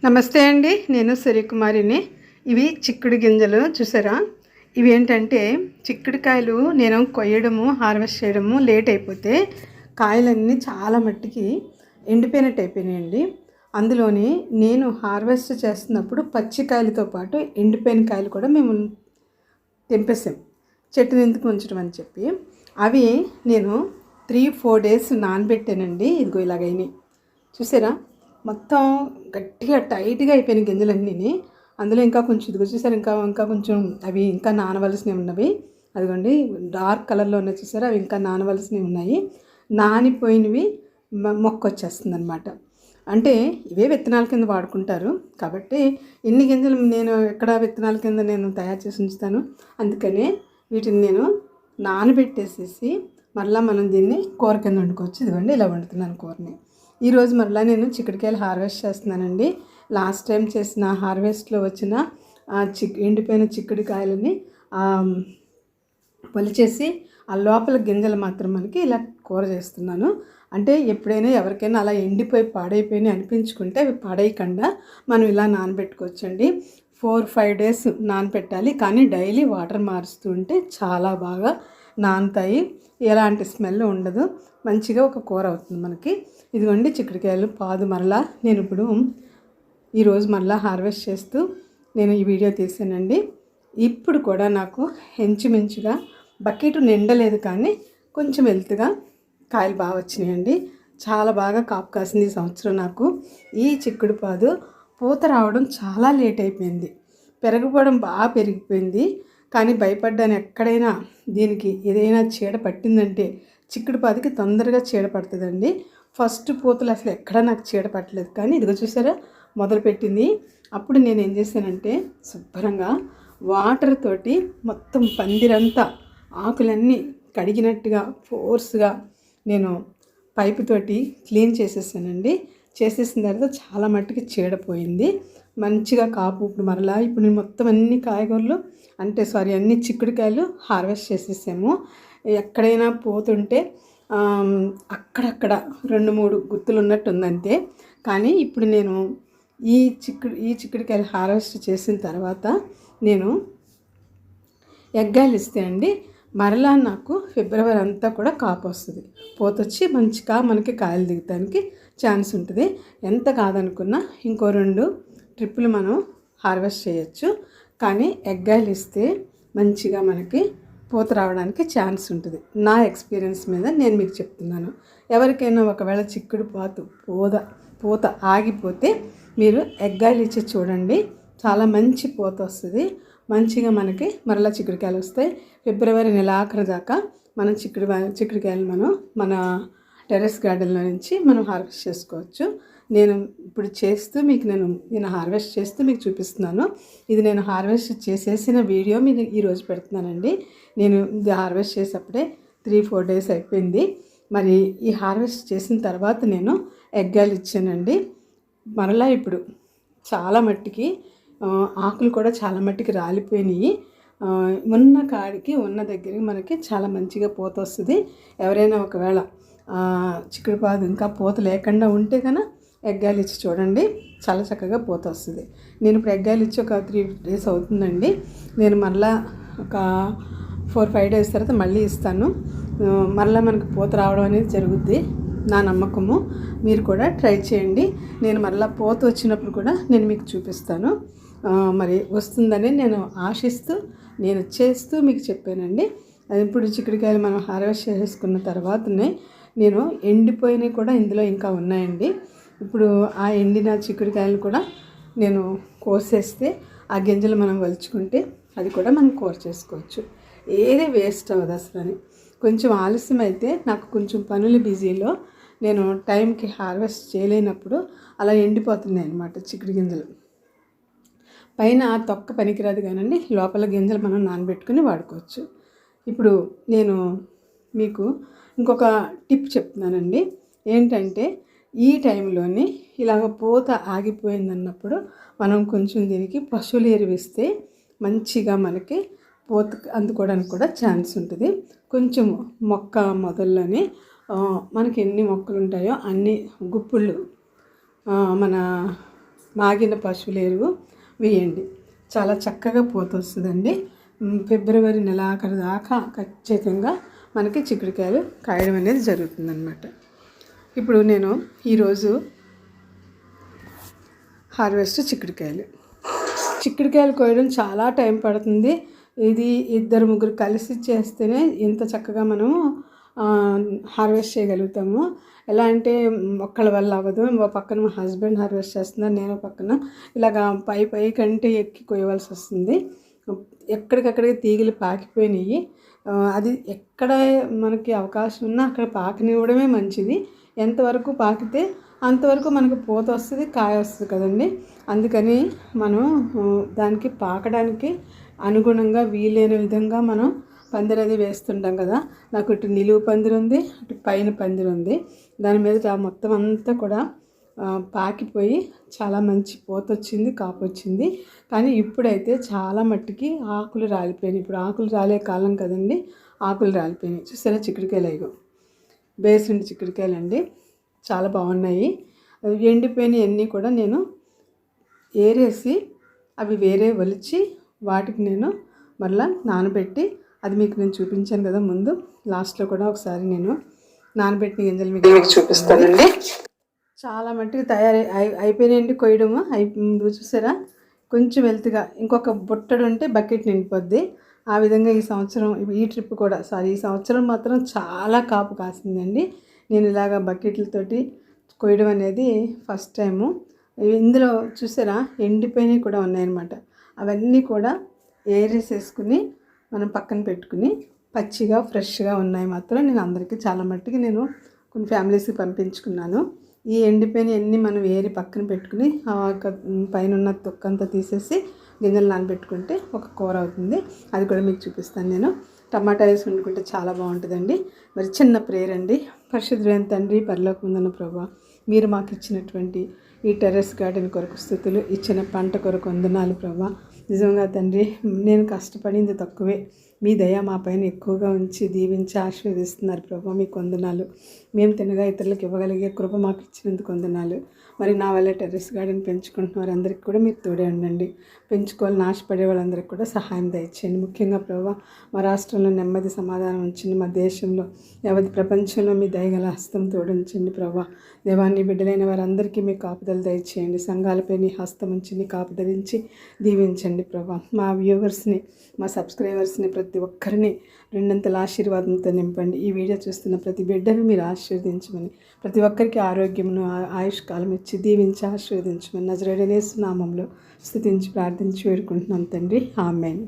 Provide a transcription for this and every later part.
నమస్తే అండి, నేను సూర్యకుమారిని. ఇవి చిక్కుడు గింజలు చూసారా? ఇవి ఏంటంటే చిక్కుడుకాయలు నేను కొయ్యడము హార్వెస్ట్ చేయడము లేట్ అయిపోతే కాయలన్నీ చాలా మట్టికి ఎండిపోయినట్టు అయిపోయినాయండి. అందులోని నేను హార్వెస్ట్ చేస్తున్నప్పుడు పచ్చికాయలతో పాటు ఎండిపోయిన కాయలు కూడా మేము తెంపేసాం. చెట్టుని ఎందుకు ఉంచడం అని చెప్పి అవి నేను 3-4 డేస్ నానబెట్టానండి. ఇదిగో ఇలాగైనాయి చూసారా? మొత్తం గట్టిగా టైట్గా అయిపోయిన గింజలన్నీ. అందులో ఇంకా కొంచెం ఇదిగో చూసారు, ఇంకా ఇంకా కొంచెం అవి ఇంకా నానవలసినవి ఉన్నవి. అదిగోండి డార్క్ కలర్లో ఉన్నాయి చూసారా? అవి ఇంకా నానవలసినవి ఉన్నాయి. నానిపోయినవి మొక్క వచ్చేస్తుంది అనమాట. అంటే ఇవే విత్తనాల కింద వాడుకుంటారు కాబట్టి ఇన్ని గింజలు నేను ఎక్కడ విత్తనాల కింద నేను తయారు చేసి ఉంచుతాను. అందుకనే వీటిని నేను నానబెట్టేసేసి మళ్ళీ మనం దీన్ని కూర కింద వండుకోవచ్చు. ఇదిగోండి ఇలా వండుతున్నాను కూరని. ఈరోజు మరలా నేను చిక్కుడుకాయలు హార్వెస్ట్ చేస్తున్నానండి. లాస్ట్ టైం చేసిన హార్వెస్ట్లో వచ్చిన ఎండిపోయిన చిక్కుడుకాయలని పొలిచేసి ఆ లోపల గింజలు మాత్రం మనకి ఇలా కూర చేస్తున్నాను. అంటే ఎప్పుడైనా ఎవరికైనా అలా ఎండిపోయి పాడైపోయినాయి అనిపించుకుంటే అవి పాడేయకుండా మనం ఇలా నానబెట్టుకోవచ్చండి. 4-5 డేస్ నానబెట్టాలి, కానీ డైలీ వాటర్ మారుస్తూ ఉంటే చాలా బాగా నానుతాయి. ఎలాంటి స్మెల్ ఉండదు, మంచిగా ఒక కూర అవుతుంది మనకి. ఇదిగోండి చిక్కుడుకాయలు పాదు మరలా నేను ఇప్పుడు ఈరోజు మరలా హార్వెస్ట్ చేస్తూ నేను ఈ వీడియో తీసానండి. ఇప్పుడు కూడా నాకు ఇంచుమించుగా బకెట్ నిండలేదు, కానీ కొంచెం వెల్తుగా కాయలు బాగా వచ్చినాయండి. చాలా బాగా కాపు కాసింది ఈ సంవత్సరం నాకు. ఈ చిక్కుడు పాదు పూత రావడం చాలా లేట్ అయిపోయింది, పెరగపోవడం బాగా పెరిగిపోయింది. కానీ భయపడ్డాను, ఎక్కడైనా దీనికి ఏదైనా చీడ పట్టిందంటే చిక్కుడు పాదికి తొందరగా చీడ పడుతుందండి. ఫస్ట్ పూతలు అసలు ఎక్కడా నాకు చీడ పట్టలేదు, కానీ ఇదిగో చూసారా మొదలుపెట్టింది. అప్పుడు నేను ఏం చేశానంటే శుభ్రంగా వాటర్ తోటి మొత్తం పందిరంతా ఆకులన్నీ కడిగినట్టుగా ఫోర్స్గా నేను పైపుతోటి క్లీన్ చేసేసానండి. చేసేసిన తర్వాత చాలా మట్టుకి చీడపోయింది, మంచిగా కాపు. ఇప్పుడు నేను మొత్తం అన్ని కాయగూరలు అన్ని చిక్కుడుకాయలు హార్వెస్ట్ చేసేసాము. ఎక్కడైనా పోతుంటే అక్కడక్కడ 2-3 గుర్తులు ఉన్నట్టు ఉందంతే. కానీ ఇప్పుడు నేను ఈ చిక్కుడుకాయలు హార్వెస్ట్ చేసిన తర్వాత నేను ఎగ్గాయలు ఇస్తే అండి మరలా నాకు ఫిబ్రవరి అంతా కూడా కాపు వస్తుంది. పోతొచ్చి మంచిగా మనకి కాయలు దిగటానికి ఛాన్స్ ఉంటుంది. ఎంత కాదనుకున్నా ఇంకో 2 ట్రిప్పులు మనం హార్వెస్ట్ చేయొచ్చు. కానీ ఎగ్గాయలు ఇస్తే మంచిగా మనకి పూత రావడానికి ఛాన్స్ ఉంటుంది. నా ఎక్స్పీరియన్స్ మీద నేను మీకు చెప్తున్నాను. ఎవరికైనా ఒకవేళ చిక్కుడు పూత ఆగిపోతే మీరు ఎగ్గాయలు ఇచ్చి చూడండి, చాలా మంచి పూత వస్తుంది. మంచిగా మనకి మరలా చిక్కుడుకాయలు వస్తాయి. ఫిబ్రవరి నెలాఖరు దాకా మనం చిక్కుడుకాయలు మన టెర్రస్ గార్డెన్లో నుంచి మనం హార్వెస్ట్ చేసుకోవచ్చు. నేను ఇప్పుడు చేస్తూ మీకు నేను హార్వెస్ట్ చేస్తూ మీకు చూపిస్తున్నాను. ఇది నేను హార్వెస్ట్ చేసేసిన వీడియో మీకు ఈరోజు పెడుతున్నానండి. నేను ఇది హార్వెస్ట్ చేసేప్పుడే 3-4 డేస్ అయిపోయింది. మరి ఈ హార్వెస్ట్ చేసిన తర్వాత నేను ఎగ్గాయలు ఇచ్చానండి. మరలా ఇప్పుడు చాలా మట్టికి ఆకులు కూడా చాలా మట్టికి రాలిపోయినాయి. ఉన్న కాడికి ఉన్న దగ్గరికి మనకి చాలా మంచిగా పూత వస్తుంది. ఎవరైనా ఒకవేళ చిక్కుడు పాదు ఇంకా పూత లేకుండా ఉంటే కనుక ఎగ్గాయలు ఇచ్చి చూడండి, చాలా చక్కగా పూత వస్తుంది. నేను ఇప్పుడు ఎగ్గాయలు ఇచ్చి ఒక 3 డేస్ అవుతుందండి. నేను మళ్ళీ ఒక 4-5 డేస్ తర్వాత మళ్ళీ ఇస్తాను. మళ్ళీ మనకు పూత రావడం అనేది జరుగుద్ది, నా నమ్మకము. మీరు కూడా ట్రై చేయండి. నేను మళ్ళీ పూత వచ్చినప్పుడు కూడా నేను మీకు చూపిస్తాను. మరి వస్తుందని నేను ఆశిస్తూ నేను చేస్తూ మీకు చెప్పానండి. ఇప్పుడు చిక్కుడుకాయలు మనం హార్వెస్ట్ చేసుకున్న తర్వాతనే నేను ఎండిపోయినవి కూడా ఇందులో ఇంకా ఉన్నాయండి. ఇప్పుడు ఆ ఎండిన చిక్కుడుకాయలు కూడా నేను కోసేస్తే ఆ గింజలు మనం వలుచుకుంటే అది కూడా మనం కూర చేసుకోవచ్చు. ఏది వేస్ట్ అవ్వదు అసలు అని. కొంచెం ఆలస్యం అయితే నాకు కొంచెం పనులు బిజీలో నేను టైంకి హార్వెస్ట్ చేయలేనప్పుడు అలా ఎండిపోతున్నాయి అన్నమాట చిక్కుడు గింజలు. పైన తొక్క పనికిరాదు కానండి, లోపల గింజలు మనం నానబెట్టుకుని వాడుకోవచ్చు. ఇప్పుడు నేను మీకు ఇంకొక టిప్ చెప్తున్నానండి. ఏంటంటే ఈ టైంలోని ఇలాగ పూత ఆగిపోయిందన్నప్పుడు మనం కొంచెం దీనికి పశువుల ఎరువు ఇస్తే మంచిగా మనకి పూత అందుకోవడానికి కూడా ఛాన్స్ ఉంటుంది. కొంచెం మొక్క మొదల్లోనే మనకి ఎన్ని మొక్కలు ఉంటాయో అన్ని గుప్పుళ్ళు మన మాగిన పశువుల ఎరువు వేయండి. చాలా చక్కగా పూత వస్తుందండి. ఫిబ్రవరి నెలాఖరు దాకా ఖచ్చితంగా మనకి చిక్కుడుకాయలు కాయడం అనేది జరుగుతుందన్నమాట. ఇప్పుడు నేను ఈరోజు హార్వెస్ట్ చిక్కుడుకాయలు కోయడం చాలా టైం పడుతుంది. ఇది 2-3 కలిసి చేస్తేనే ఇంత చక్కగా మనము హార్వెస్ట్ చేయగలుగుతాము. ఎలా అంటే ఒక్కళ్ళ వల్ల అవ్వదు. పక్కన మా హస్బెండ్ హార్వెస్ట్ చేస్తున్నారు, నేను పక్కన ఇలాగా పై కంటే ఎక్కి కోయవలసి వస్తుంది. ఎక్కడికక్కడికి తీగలు పాకిపోయినాయి. అది ఎక్కడ మనకి అవకాశం ఉన్నా అక్కడ పాకనివ్వడమే మంచిది. ఎంతవరకు పాకితే అంతవరకు మనకు పూత వస్తుంది, కాయ వస్తుంది కదండి. అందుకని మనం దానికి పాకడానికి అనుగుణంగా వీలైన విధంగా మనం పందిరి అది వేస్తుంటాం కదా. నాకు ఇటు నిలువు పందిరి ఉంది, అటు పైన పందిరి ఉంది. దాని మీద మొత్తం అంతా కూడా పాకిపోయి చాలా మంచి పూత వచ్చింది, కాపు వచ్చింది. కానీ ఇప్పుడైతే చాలా మట్టికి ఆకులు రాలిపోయినాయి. ఇప్పుడు ఆకులు రాలే కాలం కదండి, ఆకులు రాలిపోయినాయి. చూసారా చిక్కుడుకాయలు, అయ్యో బేసిండి చిక్కుడుకాయలు అండి, చాలా బాగున్నాయి. ఎండిపోయినవి అన్నీ కూడా నేను ఏరేసి అవి వేరే ఒలిచి వాటికి నేను మరలా నానబెట్టి, అది మీకు నేను చూపించాను కదా ముందు, లాస్ట్లో కూడా ఒకసారి నేను నానబెట్టిన గింజలు మీకు చూపిస్తానండి. చాలా మట్టుకు అయిపోయినాయండి కొయ్యడము. చూసారా, కొంచెం వెల్త్గా ఇంకొక బుట్టడు ఉంటే బకెట్ నిండిపోద్ది. ఆ విధంగా ఈ సంవత్సరం, ఈ ట్రిప్ కూడా ఈ సంవత్సరం మాత్రం చాలా కాపు కాసిందండి. నేను ఇలాగ బకెట్లతోటి కొయ్యడం అనేది ఫస్ట్ టైము. ఇందులో చూసారా ఎండిపోయినవి కూడా ఉన్నాయన్నమాట. అవన్నీ కూడా ఏరేసేసుకుని మనం పక్కన పెట్టుకుని పచ్చిగా ఫ్రెష్గా ఉన్నాయి మాత్రం నేను అందరికీ చాలా మట్టుకి నేను కొన్ని ఫ్యామిలీస్కి పంపించుకున్నాను. ఈ ఎండిపోయిన అన్నీ మనం ఏరి పక్కన పెట్టుకుని పైన ఉన్న తొక్కంతా తీసేసి గింజలు నానబెట్టుకుంటే ఒక కూర అవుతుంది. అది కూడా మీకు చూపిస్తాను నేను. టమాటా వేసి వండుకుంటే చాలా బాగుంటుందండి. మరి చిన్న ప్రేయర్ అండి. పరిశుద్ధుడైన తండ్రి, పరలోకమందున్న ప్రభువా, మీరు మాకు ఇచ్చినటువంటి ఈ టెర్రస్ గార్డెన్ కొరకు స్తుతులు, ఇచ్చిన పంట కొరకు వందనాలు ప్రభువా. నిజంగా తండ్రి, నేను కష్టపడింది తక్కువే, మీ దయ మా పైన ఎక్కువగా ఉంచి దీవించి ఆశీర్వదిస్తున్నారు ప్రభు. మీకు వందనాలు. మేము తినగా ఇతరులకు ఇవ్వగలిగే కృప మాకు ఇచ్చినందుకు వందనాలు. మరి నా వల్ల టెర్రస్ గార్డెన్ పెంచుకుంటున్నారు అందరికీ కూడా మీరు తోడే ఉండండి. పెంచుకోవాలని ఆశపడే వాళ్ళందరికీ కూడా సహాయం దయచేయండి. ముఖ్యంగా ప్రభు, మా రాష్ట్రంలో నెమ్మది సమాధానం ఉంచండి. మా దేశంలో యావత్ ప్రపంచంలో మీ దయగల హస్తం తోడుంచండి ప్రభు. దేవాన్ని బిడ్డలైన వారందరికీ మీ కాపుదలు దయచేయండి. సంఘాలపై నీ హస్తం ఉంచి నీ కాపుదరించి దీవించండి ప్రభు. మా వ్యూవర్స్ని, మా సబ్స్క్రైబర్స్ని ప్రతి ఒక్కరిని రెండంతల ఆశీర్వాదంతో నింపండి. ఈ వీడియో చూస్తున్న ప్రతి బిడ్డను మీరు ఆశీర్వదించమని, ప్రతి ఒక్కరికి ఆరోగ్యమును ఆయుష్కాలం ఇచ్చి దీవించి ఆశీర్వదించమని నజరేయుడైన యేసు నామములో స్తుతించి ప్రార్థించి వేడుకుంటున్నాం తండ్రి, ఆమేన్.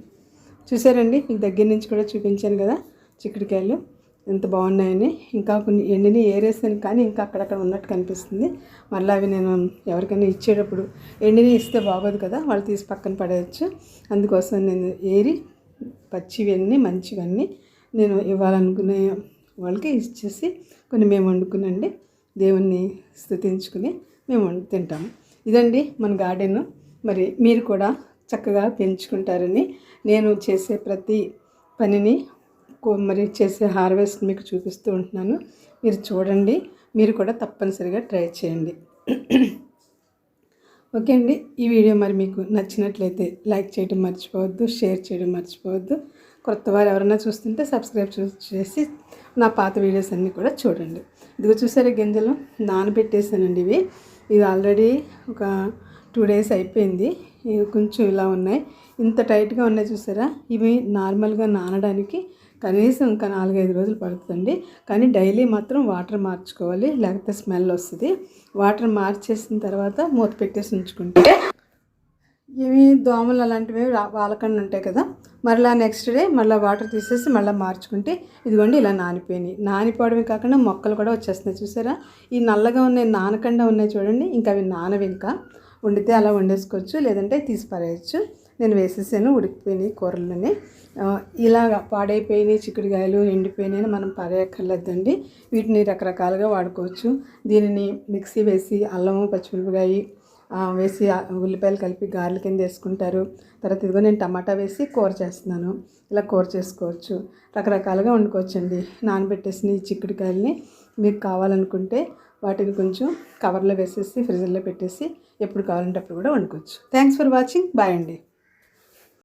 చూసారండి, మీకు దగ్గర నుంచి కూడా చూపించాను కదా చిక్కుడుకాయలు ఎంత బాగున్నాయని. ఇంకా కొన్ని ఎండిని ఏరేసాను కానీ ఇంకా అక్కడక్కడ ఉన్నట్టు కనిపిస్తుంది. మళ్ళీ అవి నేను ఎవరికైనా ఇచ్చేటప్పుడు ఎండిని ఇస్తే బాగోదు కదా, వాళ్ళు తీసి పక్కన పడేయచ్చు. అందుకోసం నేను ఏరి పచ్చివన్నీ మంచివన్నీ నేను ఇవ్వాలనుకునే వాళ్ళకి ఇచ్చేసి కొన్ని మేము వండుకునండి దేవుణ్ణి స్తుతించుకుని మేము తింటాము. ఇదండి మన గార్డెన్. మరి మీరు కూడా చక్కగా పెంచుకుంటారని నేను చేసే ప్రతి పనిని మరి చేసే హార్వెస్ట్ మీకు చూపిస్తూ ఉంటున్నాను. మీరు చూడండి, మీరు కూడా తప్పనిసరిగా ట్రై చేయండి. ఓకే అండి, ఈ వీడియో మరి మీకు నచ్చినట్లయితే లైక్ చేయడం మర్చిపోవద్దు, షేర్ చేయడం మర్చిపోవద్దు. కొత్త వారు ఎవరైనా చూస్తుంటే సబ్స్క్రైబ్ చేసి నా పాత వీడియోస్ అన్నీ కూడా చూడండి. ఇదిగో చూసారా గింజలు నానబెట్టేసానండి. ఇవి ఆల్రెడీ ఒక 2 days అయిపోయింది. ఇవి కొంచెం ఇలా ఉన్నాయి, ఇంత టైట్గా ఉన్నాయి చూసారా. ఇవి నార్మల్గా నానడానికి కనీసం ఇంకా 4-5 రోజులు పడుతుందండి. కానీ డైలీ మాత్రం వాటర్ మార్చుకోవాలి, లేకపోతే స్మెల్ వస్తుంది. వాటర్ మార్చేసిన తర్వాత మూత పెట్టేసి ఉంచుకుంటే ఇవి దోమలు అలాంటివి వాలకుండా ఉంటాయి కదా. మరలా నెక్స్ట్ డే మళ్ళీ వాటర్ తీసేసి మళ్ళీ మార్చుకుంటే ఇదిగోండి ఇలా నానిపోయినాయి. నానిపోవడమే కాకుండా మొక్కలు కూడా వచ్చేస్తున్నాయి చూసారా. ఈ నల్లగా ఉన్నాయి నానకుండా ఉన్నాయి చూడండి, ఇంకా అవి నానవి. ఇంకా వండితే అలా వండేసుకోవచ్చు, లేదంటే తీసి పారేయచ్చు. నేను వేసేసాను, ఉడికిపోయినాయి కూరలని. ఇలాగ పాడైపోయినాయి చిక్కుడుకాయలు ఎండిపోయినాయి మనం పారేయక్కర్లేదండి. వీటిని రకరకాలుగా వాడుకోవచ్చు. దీనిని మిక్సీ వేసి అల్లము పచ్చిమిరపకాయ వేసి ఉల్లిపాయలు కలిపి గారెల కింద వేసుకుంటారు. తర్వాత ఇదిగో నేను టమాటా వేసి కూర చేస్తున్నాను. ఇలా కూర చేసుకోవచ్చు, రకరకాలుగా వండుకోవచ్చండి. నానబెట్టేసిన ఈ చిక్కుడుకాయలని మీకు కావాలనుకుంటే వాటిని కొంచెం కవర్లో వేసేసి ఫ్రిడ్జ్లో పెట్టేసి ఎప్పుడు కావాలంటే అప్పుడు కూడా వండుకోవచ్చు. Thanks for watching. బాయ్ అండి.